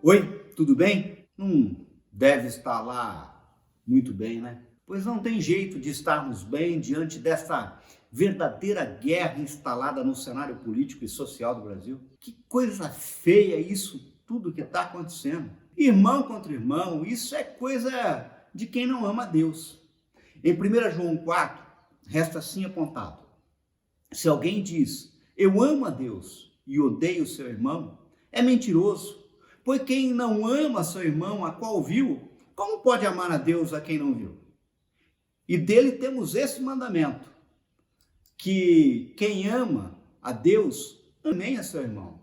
Oi, tudo bem? Não deve estar lá muito bem, né? Pois não tem jeito de estarmos bem diante dessa verdadeira guerra instalada no cenário político e social do Brasil. Que coisa feia isso tudo que está acontecendo. Irmão contra irmão, isso é coisa de quem não ama a Deus. Em 1 João 4, resta assim apontado: se alguém diz, eu amo a Deus e odeio o seu irmão, é mentiroso. Pois quem não ama seu irmão, a qual viu, como pode amar a Deus a quem não viu? E dele temos esse mandamento, que quem ama a Deus, também é seu irmão.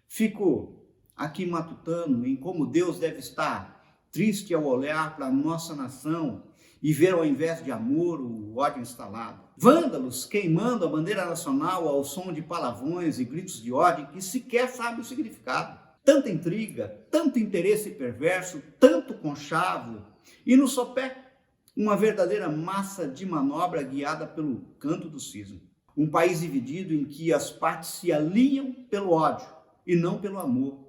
Fico aqui matutando em como Deus deve estar triste ao olhar para a nossa nação e ver, ao invés de amor, o ódio instalado. Vândalos queimando a bandeira nacional ao som de palavrões e gritos de ódio que sequer sabem o significado. Tanta intriga, tanto interesse perverso, tanto conchavo, e no sopé, uma verdadeira massa de manobra guiada pelo canto do cisne. Um país dividido em que as partes se alinham pelo ódio e não pelo amor.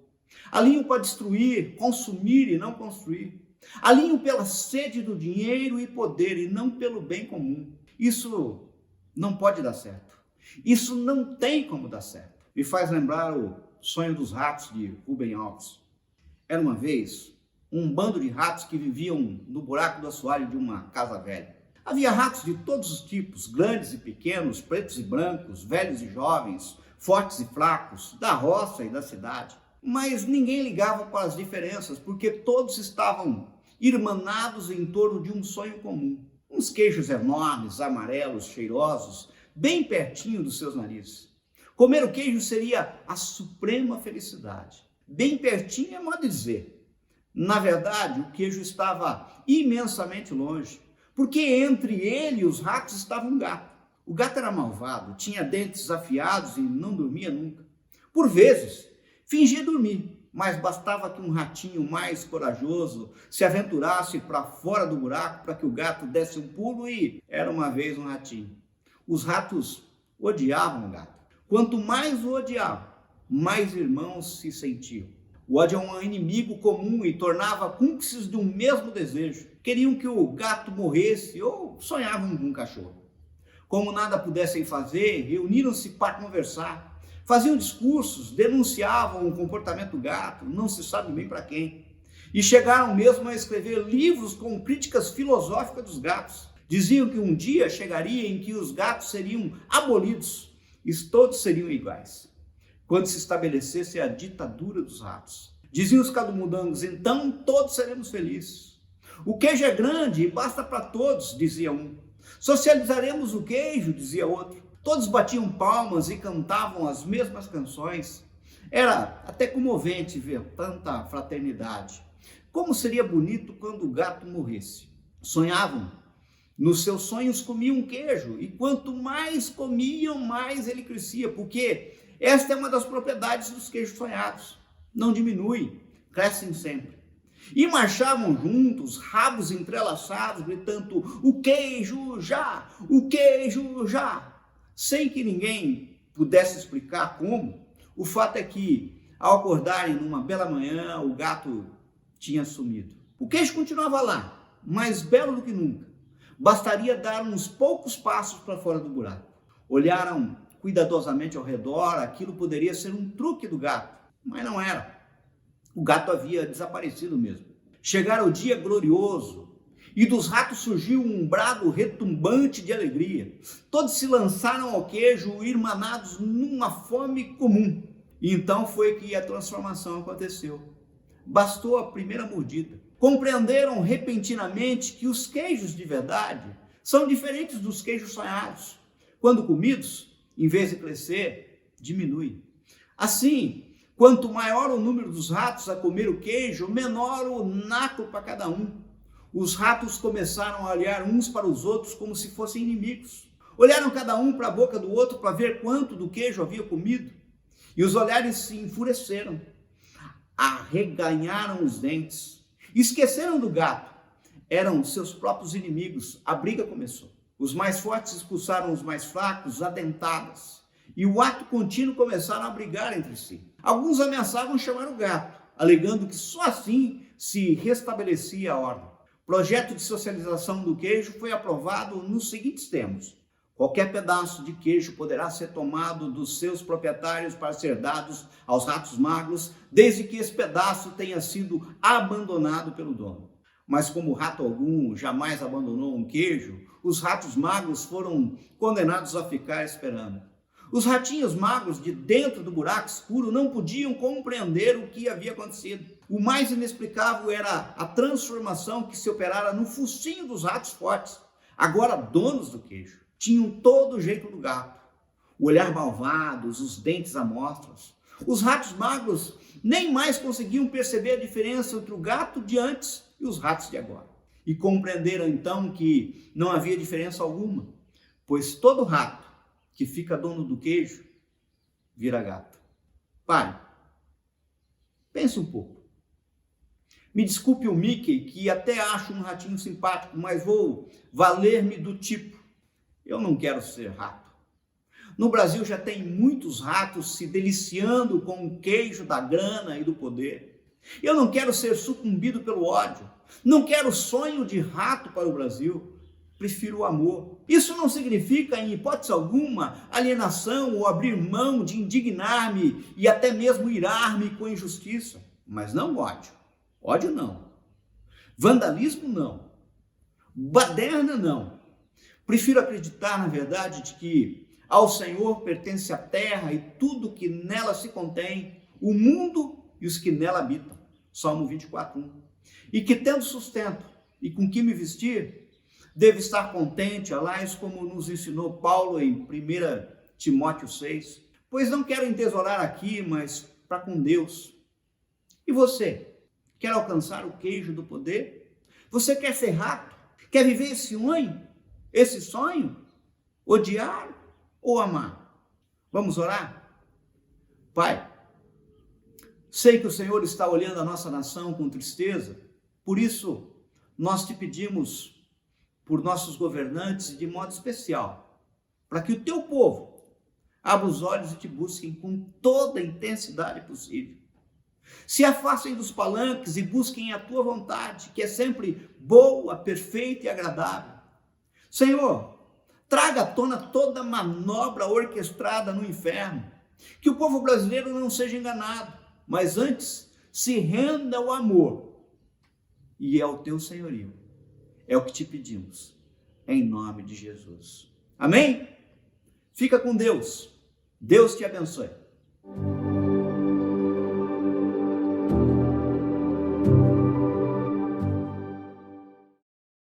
Alinham para destruir, consumir e não construir. Alinham pela sede do dinheiro e poder e não pelo bem comum. Isso não pode dar certo. Isso não tem como dar certo. Me faz lembrar o Sonho dos Ratos, de Rubem Alves. Era uma vez um bando de ratos que viviam no buraco do assoalho de uma casa velha. Havia ratos de todos os tipos, grandes e pequenos, pretos e brancos, velhos e jovens, fortes e fracos, da roça e da cidade. Mas ninguém ligava para as diferenças, porque todos estavam irmanados em torno de um sonho comum. Uns queijos enormes, amarelos, cheirosos, bem pertinho dos seus narizes. Comer o queijo seria a suprema felicidade. Bem pertinho é modo de dizer. Na verdade, o queijo estava imensamente longe, porque entre ele e os ratos estava um gato. O gato era malvado, tinha dentes afiados e não dormia nunca. Por vezes, fingia dormir, mas bastava que um ratinho mais corajoso se aventurasse para fora do buraco para que o gato desse um pulo e era uma vez um ratinho. Os ratos odiavam o gato. Quanto mais o odiavam, mais irmãos se sentiam. O ódio é um inimigo comum e tornava cúmplices de um mesmo desejo. Queriam que o gato morresse ou sonhavam com um cachorro. Como nada pudessem fazer, reuniram-se para conversar. Faziam discursos, denunciavam o comportamento do gato, não se sabe bem para quem. E chegaram mesmo a escrever livros com críticas filosóficas dos gatos. Diziam que um dia chegaria em que os gatos seriam abolidos e todos seriam iguais, quando se estabelecesse a ditadura dos ratos. Diziam os calumundangos, então todos seremos felizes. O queijo é grande e basta para todos, dizia um. Socializaremos o queijo, dizia outro. Todos batiam palmas e cantavam as mesmas canções. Era até comovente ver tanta fraternidade. Como seria bonito quando o gato morresse. Sonhavam. Nos seus sonhos comiam queijo, e quanto mais comiam, mais ele crescia, porque esta é uma das propriedades dos queijos sonhados. Não diminui, crescem sempre. E marchavam juntos, rabos entrelaçados, gritando, o queijo já, o queijo já. Sem que ninguém pudesse explicar como, o fato é que, ao acordarem numa bela manhã, o gato tinha sumido. O queijo continuava lá, mais belo do que nunca. Bastaria dar uns poucos passos para fora do buraco. Olharam cuidadosamente ao redor, aquilo poderia ser um truque do gato, mas não era. O gato havia desaparecido mesmo. Chegara o dia glorioso, e dos ratos surgiu um brado retumbante de alegria. Todos se lançaram ao queijo, irmanados numa fome comum. E então foi que a transformação aconteceu. Bastou a primeira mordida. Compreenderam repentinamente que os queijos de verdade são diferentes dos queijos sonhados. Quando comidos, em vez de crescer, diminuem. Assim, quanto maior o número dos ratos a comer o queijo, menor o naco para cada um. Os ratos começaram a olhar uns para os outros como se fossem inimigos. Olharam cada um para a boca do outro para ver quanto do queijo havia comido. E os olhares se enfureceram, arreganharam os dentes. Esqueceram do gato, eram seus próprios inimigos, a briga começou. Os mais fortes expulsaram os mais fracos, a dentadas, e o ato contínuo começaram a brigar entre si. Alguns ameaçavam chamar o gato, alegando que só assim se restabelecia a ordem. O projeto de socialização do queijo foi aprovado nos seguintes termos: qualquer pedaço de queijo poderá ser tomado dos seus proprietários para ser dados aos ratos magros, desde que esse pedaço tenha sido abandonado pelo dono. Mas como rato algum jamais abandonou um queijo, os ratos magros foram condenados a ficar esperando. Os ratinhos magros de dentro do buraco escuro não podiam compreender o que havia acontecido. O mais inexplicável era a transformação que se operara no focinho dos ratos fortes, agora donos do queijo. Tinham todo o jeito do gato, o olhar malvado, os dentes à mostras. Os ratos magros nem mais conseguiam perceber a diferença entre o gato de antes e os ratos de agora. E compreenderam então que não havia diferença alguma, pois todo rato que fica dono do queijo vira gato. Pare, pense um pouco. Me desculpe o Mickey, que até acho um ratinho simpático, mas vou valer-me do tipo: eu não quero ser rato. No Brasil já tem muitos ratos se deliciando com o queijo da grana e do poder. Eu não quero ser sucumbido pelo ódio. Não quero sonho de rato para o Brasil. Prefiro o amor. Isso não significa, em hipótese alguma, alienação ou abrir mão de indignar-me e até mesmo irar-me com injustiça. Mas não ódio. Ódio não. Vandalismo não. Baderna não. Prefiro acreditar, na verdade, de que ao Senhor pertence a terra e tudo que nela se contém, o mundo e os que nela habitam. Salmo 24:1. E que tendo sustento e com que me vestir, devo estar contente, aliás, como nos ensinou Paulo em 1 Timóteo 6. Pois não quero entesourar aqui, mas para com Deus. E você? Quer alcançar o queijo do poder? Você quer ser rato? Quer viver esse sonho? Odiar ou amar? Vamos orar? Pai, sei que o Senhor está olhando a nossa nação com tristeza, por isso nós te pedimos por nossos governantes de modo especial, para que o teu povo abra os olhos e te busquem com toda a intensidade possível. Se afastem dos palanques e busquem a tua vontade, que é sempre boa, perfeita e agradável. Senhor, traga à tona toda manobra orquestrada no inferno, que o povo brasileiro não seja enganado, mas antes se renda ao amor e ao teu senhorio. É o que te pedimos, em nome de Jesus. Amém? Fica com Deus. Deus te abençoe.